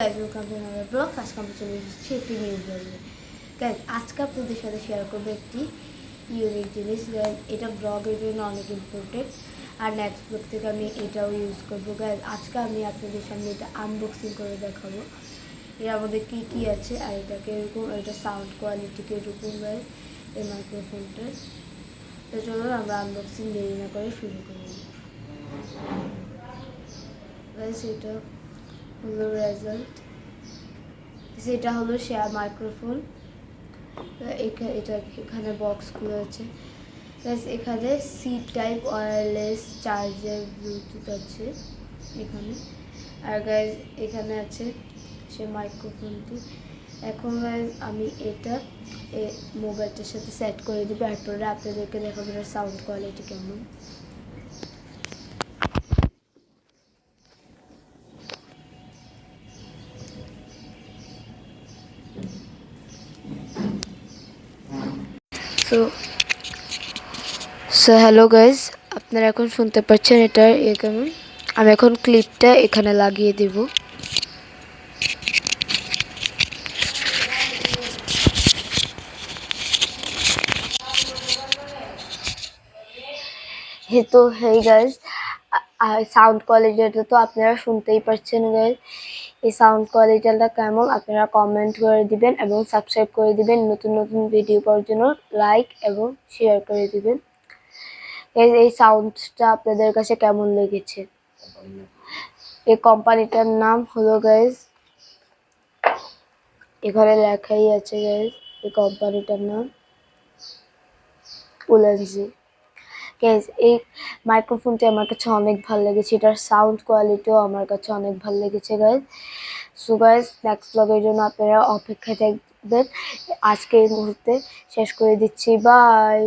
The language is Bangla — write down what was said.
Guys welcome to another blog. আজকে আমরা চলে এসেছি একটি নিউ ব্লগে। গাইজ আজকে আপনাদের সাথে শেয়ার করবো একটি ইউনিক জিনিস। গাইজ এটা ব্লগের জন্য অনেক ইম্পর্টেন্ট, আর নেক্সট ব্লগ থেকে আমি এটাও ইউজ করবো। গাইজ আজকে আমি আপনাদের সামনে এটা আনবক্সিং করে দেখাবো এর মধ্যে কী কী আছে, আর এটা কীরকম, এটা সাউন্ড কোয়ালিটি কীরকম। গাইজ এই মাইক্রোফোনটা তো চলুন আমরা আনবক্সিং দেরি না করে শুরু করি। গাইজ এটা হলো রেজাল্ট, সেটা হলো শেয়ার মাইক্রোফোন। এটা এখানে বক্সগুলো আছে। এখানে C type wireless charger Bluetooth আছে এখানে, আর গাইজ এখানে আছে সে মাইক্রোফোনটি। এখন গাইজ আমি এটা মোবাইলটার সাথে সেট করে দিই, তারপরে আপনাদেরকে দেখাবো সাউন্ড কোয়ালিটি কেমন। সো হ্যালো গাইজ, আপনারা এখন শুনতে পাচ্ছেন এটার কেমন। আমি এখন ক্লিপটা এখানে লাগিয়ে দেব। তো হেই গাইজ, সাউন্ড কোয়ালিটিটা তো আপনারা শুনতেই পাচ্ছেন গাইজ। এই সাউন্ড কোয়ালিটিটা কেমন আপনারা কমেন্ট করে দিবেন এবং সাবস্ক্রাইব করে দিবেন। নতুন নতুন ভিডিও পাওয়ার জন্য লাইক এবং শেয়ার করে দিবেন। এই সাউন্ডটা আপনাদের কাছে কেমন লেগেছে? এই কোম্পানিটার নাম হলো গাইজ, এখানে লেখাই আছে গাইজ, এই কোম্পানিটার নাম উলেনজি। গাইজ এই মাইক্রোফোনটি আমার কাছে অনেক ভালো লেগেছে, এটার সাউন্ড কোয়ালিটিও আমার কাছে অনেক ভালো লেগেছে গাইজ। সো গাইজ নেক্সট ব্লগের জন্য আপনারা অপেক্ষায় থাকবেন। আজকে এই মুহূর্তে শেষ করে দিচ্ছি, বাই।